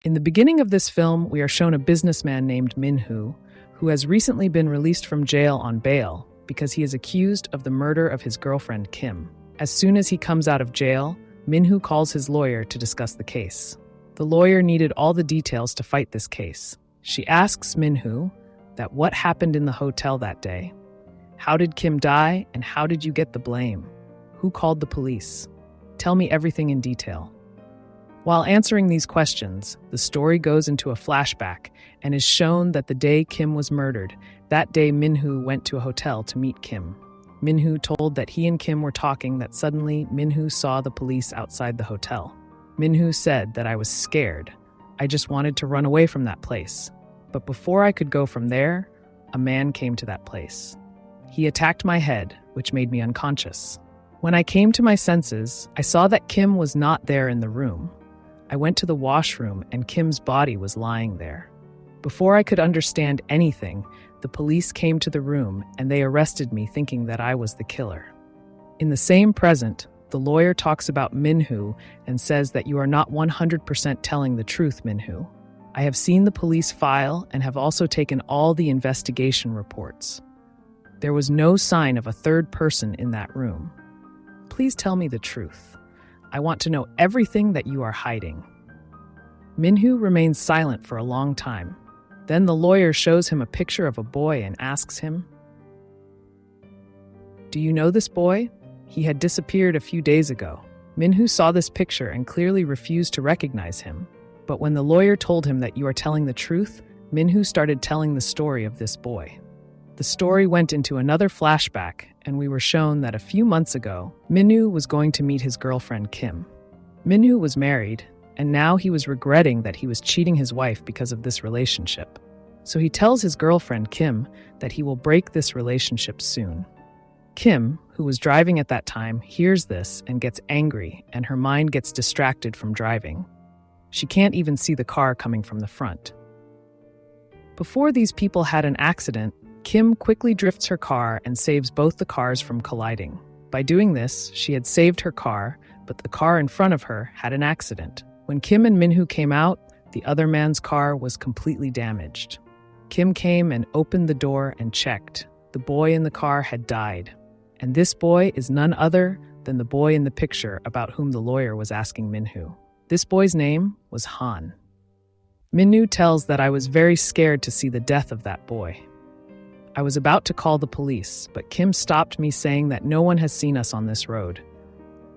In the beginning of this film, we are shown a businessman named Minhoo, who has recently been released from jail on bail because he is accused of the murder of his girlfriend Kim. As soon as he comes out of jail, Minhoo calls his lawyer to discuss the case. The lawyer needed all the details to fight this case. She asks Minhoo that what happened in the hotel that day. How did Kim die, and how did you get the blame? Who called the police? Tell me everything in detail. While answering these questions, the story goes into a flashback and is shown that the day Kim was murdered, that day Minhoo went to a hotel to meet Kim. Minhoo told that he and Kim were talking that suddenly Minhoo saw the police outside the hotel. Minhoo said that I was scared. I just wanted to run away from that place. But before I could go from there, a man came to that place. He attacked my head, which made me unconscious. When I came to my senses, I saw that Kim was not there in the room. I went to the washroom and Kim's body was lying there. Before I could understand anything, the police came to the room and they arrested me thinking that I was the killer. In the same present, the lawyer talks about Minhoo and says that you are not 100% telling the truth, Minhoo. I have seen the police file and have also taken all the investigation reports. There was no sign of a third person in that room. Please tell me the truth. I want to know everything that you are hiding. Minhoo remains silent for a long time. Then the lawyer shows him a picture of a boy and asks him, "Do you know this boy? He had disappeared a few days ago." Minhoo saw this picture and clearly refused to recognize him. But when the lawyer told him that you are telling the truth, Minhoo started telling the story of this boy. The story went into another flashback, and we were shown that a few months ago, Minhoo was going to meet his girlfriend Kim. Minhoo was married, and now he was regretting that he was cheating his wife because of this relationship. So he tells his girlfriend Kim that he will break this relationship soon. Kim, who was driving at that time, hears this and gets angry, and her mind gets distracted from driving. She can't even see the car coming from the front. Before these people had an accident, Kim quickly drifts her car and saves both the cars from colliding. By doing this, she had saved her car, but the car in front of her had an accident. When Kim and Minhoo came out, the other man's car was completely damaged. Kim came and opened the door and checked. The boy in the car had died. And this boy is none other than the boy in the picture about whom the lawyer was asking Minhoo. This boy's name was Han. Minhoo tells that I was very scared to see the death of that boy. I was about to call the police, but Kim stopped me saying that no one has seen us on this road.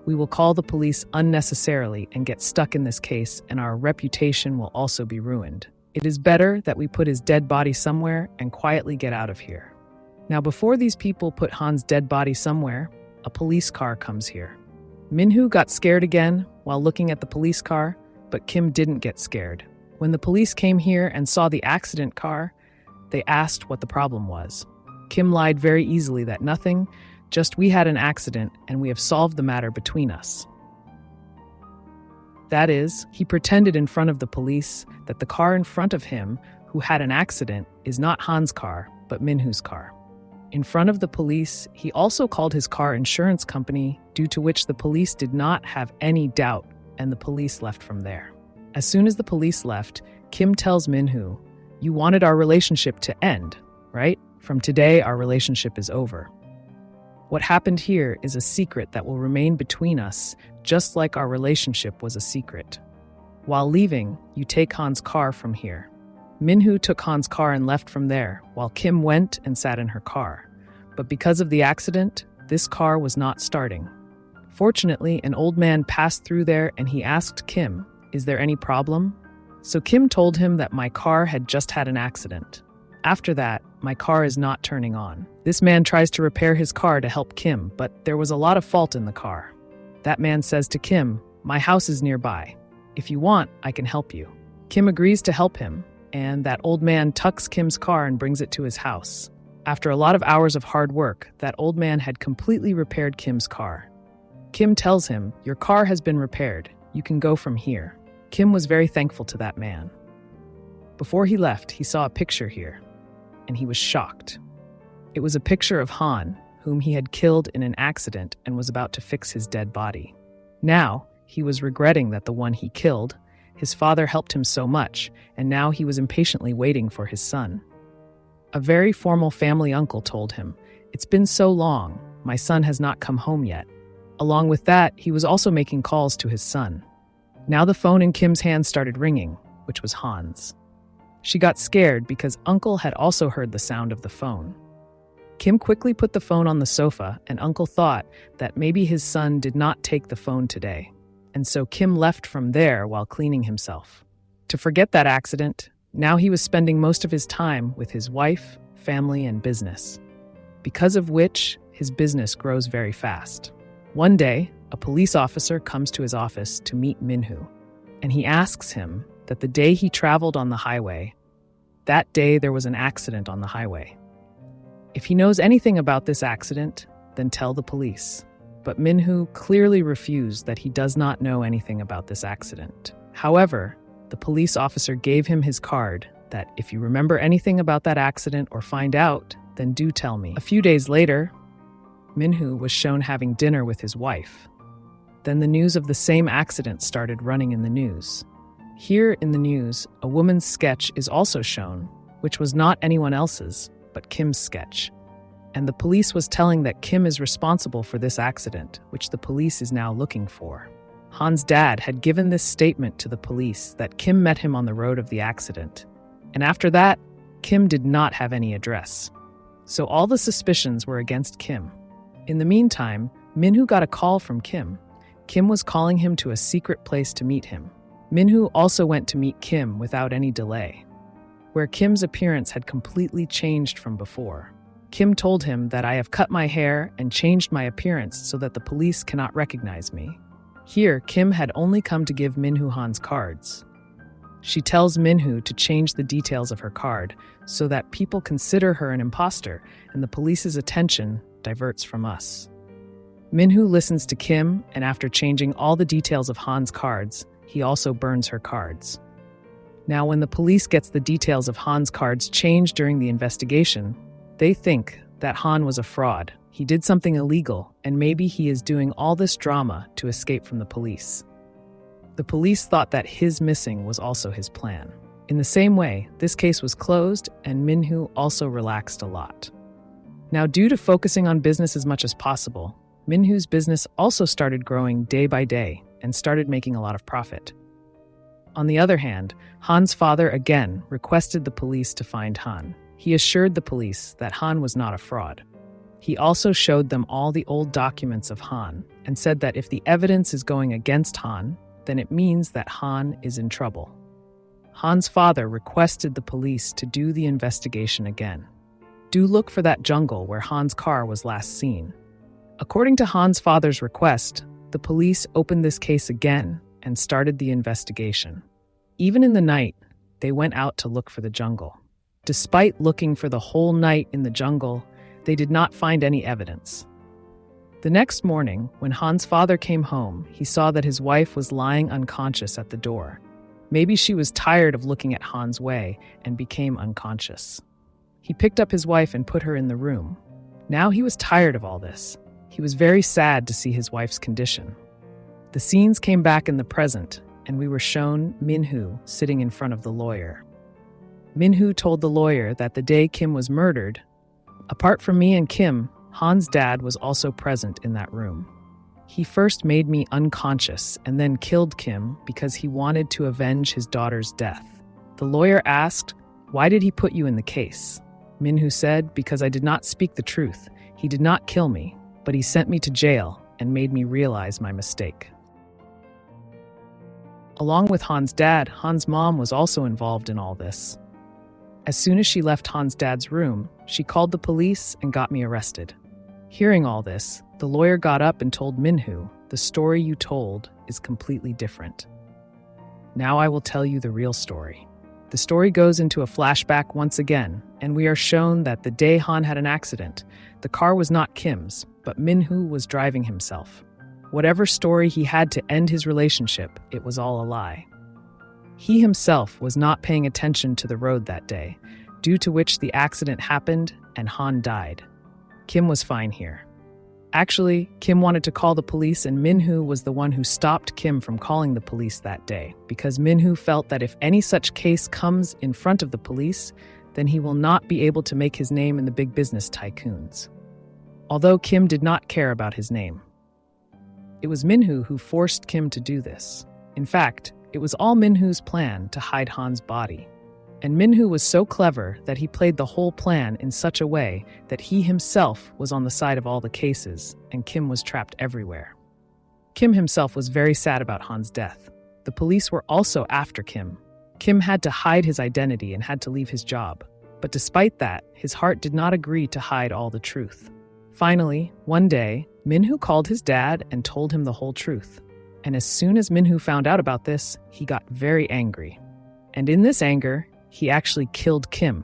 We will call the police unnecessarily and get stuck in this case, and our reputation will also be ruined. It is better that we put his dead body somewhere and quietly get out of here. Now, before these people put Han's dead body somewhere, a police car comes here. Minhoo got scared again while looking at the police car, but Kim didn't get scared. When the police came here and saw the accident car, they asked what the problem was. Kim lied very easily that nothing, just we had an accident and we have solved the matter between us. That is, he pretended in front of the police that the car in front of him, who had an accident, is not Han's car, but Minhoo's car. In front of the police, he also called his car insurance company, due to which the police did not have any doubt, and the police left from there. As soon as the police left, Kim tells Minhoo, "You wanted our relationship to end, right? From today, our relationship is over. What happened here is a secret that will remain between us, just like our relationship was a secret. While leaving, you take Han's car from here." Minhoo took Han's car and left from there, while Kim went and sat in her car. But because of the accident, this car was not starting. Fortunately, an old man passed through there and he asked Kim, "Is there any problem?" So Kim told him that my car had just had an accident. After that, my car is not turning on. This man tries to repair his car to help Kim, but there was a lot of fault in the car. That man says to Kim, "My house is nearby. If you want, I can help you." Kim agrees to help him, and that old man tucks Kim's car and brings it to his house. After a lot of hours of hard work, that old man had completely repaired Kim's car. Kim tells him, "Your car has been repaired. You can go from here." Kim was very thankful to that man. Before he left, he saw a picture here, and he was shocked. It was a picture of Han, whom he had killed in an accident and was about to fix his dead body. Now, he was regretting that the one he killed, His father helped him so much, and now he was impatiently waiting for his son. A very formal family uncle told him, "It's been so long, my son has not come home yet." Along with that, he was also making calls to his son. Now the phone in Kim's hand started ringing, which was Hans. She got scared because Uncle had also heard the sound of the phone. Kim quickly put the phone on the sofa, and Uncle thought that maybe his son did not take the phone today. And so Kim left from there while cleaning himself. To forget that accident, now he was spending most of his time with his wife, family, and business, because of which his business grows very fast. One day, a police officer comes to his office to meet Minhoo, and he asks him that the day he traveled on the highway, that day there was an accident on the highway. If he knows anything about this accident, then tell the police. But Minhoo clearly refused that he does not know anything about this accident. However, the police officer gave him his card that if you remember anything about that accident or find out, then do tell me. A few days later, Minhoo was shown having dinner with his wife. Then the news of the same accident started running in the news. Here in the news, a woman's sketch is also shown, which was not anyone else's, but Kim's sketch. And the police was telling that Kim is responsible for this accident, which the police is now looking for. Han's dad had given this statement to the police that Kim met him on the road of the accident. And after that, Kim did not have any address. So all the suspicions were against Kim. In the meantime, Minhoo got a call from Kim. Kim was calling him to a secret place to meet him. Minhoo also went to meet Kim without any delay, where Kim's appearance had completely changed from before. Kim told him that I have cut my hair and changed my appearance so that the police cannot recognize me. Here, Kim had only come to give Minhoo Han's cards. She tells Minhoo to change the details of her card so that people consider her an imposter and the police's attention diverts from us. Minhoo listens to Kim, and after changing all the details of Han's cards, he also burns her cards. Now, when the police gets the details of Han's cards changed during the investigation, they think that Han was a fraud. He did something illegal, and maybe he is doing all this drama to escape from the police. The police thought that his missing was also his plan. In the same way, this case was closed, and Minhoo also relaxed a lot. Now, due to focusing on business as much as possible, Minhoo's business also started growing day by day and started making a lot of profit. On the other hand, Han's father again requested the police to find Han. He assured the police that Han was not a fraud. He also showed them all the old documents of Han and said that if the evidence is going against Han, then it means that Han is in trouble. Han's father requested the police to do the investigation again. Do look for that jungle where Han's car was last seen. According to Han's father's request, the police opened this case again and started the investigation. Even in the night, they went out to look for the jungle. Despite looking for the whole night in the jungle, they did not find any evidence. The next morning, when Han's father came home, he saw that his wife was lying unconscious at the door. Maybe she was tired of looking at Han's way and became unconscious. He picked up his wife and put her in the room. Now he was tired of all this. He was very sad to see his wife's condition. The scenes came back in the present, and we were shown Minhoo sitting in front of the lawyer. Minhoo told the lawyer that the day Kim was murdered, apart from me and Kim, Han's dad was also present in that room. He first made me unconscious and then killed Kim because he wanted to avenge his daughter's death. The lawyer asked, "Why did he put you in the case?" Minhoo said, "Because I did not speak the truth. He did not kill me, but he sent me to jail and made me realize my mistake." Along with Han's dad, Han's mom was also involved in all this. As soon as she left Han's dad's room, she called the police and got me arrested. Hearing all this, the lawyer got up and told Minhoo, "The story you told is completely different. Now I will tell you the real story." The story goes into a flashback once again, and we are shown that the day Han had an accident, the car was not Kim's, but Minhoo was driving himself. Whatever story he had to end his relationship, it was all a lie. He himself was not paying attention to the road that day, due to which the accident happened and Han died. Kim was fine here. Actually, Kim wanted to call the police, and Minhoo was the one who stopped Kim from calling the police that day, because Minhoo felt that if any such case comes in front of the police, then he will not be able to make his name in the big business tycoons. Although Kim did not care about his name. It was Minhoo who forced Kim to do this. In fact, it was all Minhoo's plan to hide Han's body. And Minhoo was so clever that he played the whole plan in such a way that he himself was on the side of all the cases, and Kim was trapped everywhere. Kim himself was very sad about Han's death. The police were also after Kim. Kim had to hide his identity and had to leave his job. But despite that, his heart did not agree to hide all the truth. Finally, one day, Minhoo called his dad and told him the whole truth. And as soon as Minhoo found out about this, he got very angry. And in this anger, he actually killed Kim.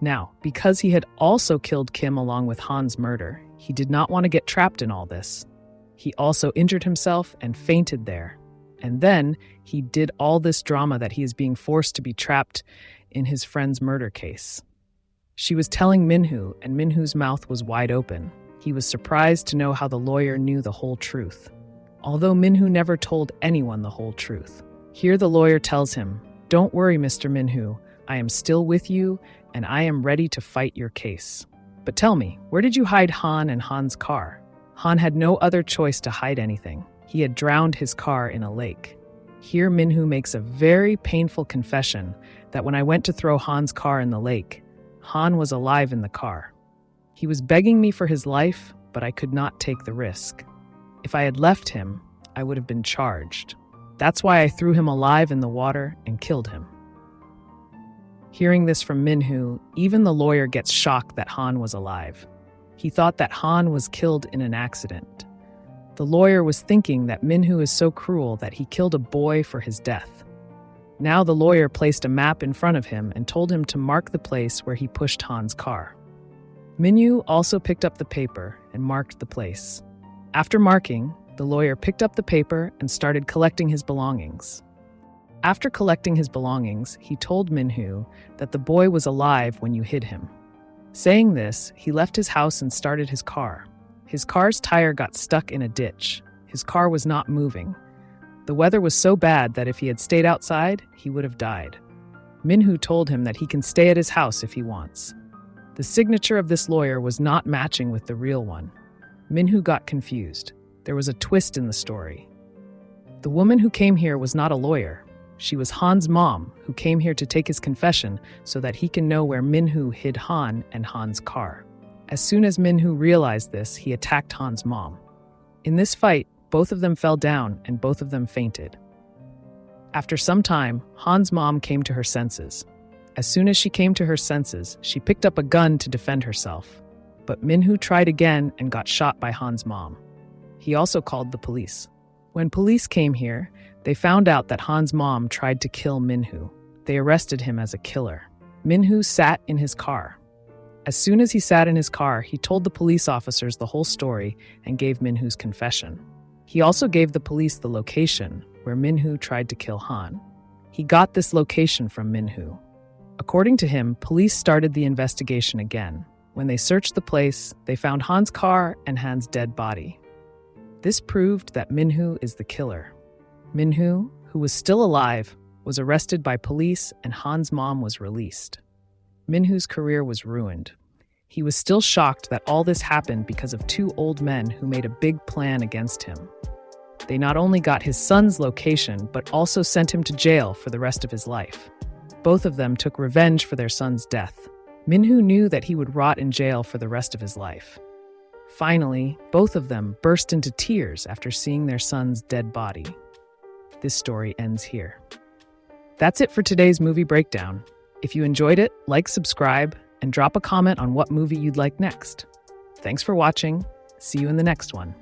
Now, because he had also killed Kim along with Han's murder, he did not want to get trapped in all this. He also injured himself and fainted there. And then he did all this drama that he is being forced to be trapped in his friend's murder case. She was telling Minhoo, and Minhoo's mouth was wide open. He was surprised to know how the lawyer knew the whole truth. Although Minhoo never told anyone the whole truth. Here the lawyer tells him, "Don't worry, Mr. Minhoo. I am still with you, and I am ready to fight your case. But tell me, where did you hide Han and Han's car?" Han had no other choice to hide anything. He had drowned his car in a lake. Here Minhoo makes a very painful confession that when I went to throw Han's car in the lake, Han was alive in the car. He was begging me for his life, but I could not take the risk. If I had left him, I would have been charged. That's why I threw him alive in the water and killed him. Hearing this from Minhoo, even the lawyer gets shocked that Han was alive. He thought that Han was killed in an accident. The lawyer was thinking that Minhoo is so cruel that he killed a boy for his death. Now the lawyer placed a map in front of him and told him to mark the place where he pushed Han's car. Minhoo also picked up the paper and marked the place. After marking, the lawyer picked up the paper and started collecting his belongings. After collecting his belongings, he told Minhoo that the boy was alive when you hid him. Saying this, he left his house and started his car. His car's tire got stuck in a ditch. His car was not moving. The weather was so bad that if he had stayed outside, he would have died. Minhoo told him that he can stay at his house if he wants. The signature of this lawyer was not matching with the real one. Minhoo got confused. There was a twist in the story. The woman who came here was not a lawyer. She was Han's mom, who came here to take his confession so that he can know where Minhoo hid Han and Han's car. As soon as Minhoo realized this, he attacked Han's mom. In this fight, both of them fell down and both of them fainted. After some time, Han's mom came to her senses. As soon as she came to her senses, she picked up a gun to defend herself. But Minhoo tried again and got shot by Han's mom. He also called the police. When police came here, they found out that Han's mom tried to kill Minhoo. They arrested him as a killer. Minhoo sat in his car. As soon as he sat in his car, he told the police officers the whole story and gave Minhoo's confession. He also gave the police the location where Minhoo tried to kill Han. He got this location from Minhoo. According to him, police started the investigation again. When they searched the place, they found Han's car and Han's dead body. This proved that Minhoo is the killer. Minhoo, who was still alive, was arrested by police and Han's mom was released. Minhoo's career was ruined. He was still shocked that all this happened because of two old men who made a big plan against him. They not only got his son's location, but also sent him to jail for the rest of his life. Both of them took revenge for their son's death. Minhoo knew that he would rot in jail for the rest of his life. Finally, both of them burst into tears after seeing their son's dead body. This story ends here. That's it for today's movie breakdown. If you enjoyed it, like, subscribe, and drop a comment on what movie you'd like next. Thanks for watching. See you in the next one.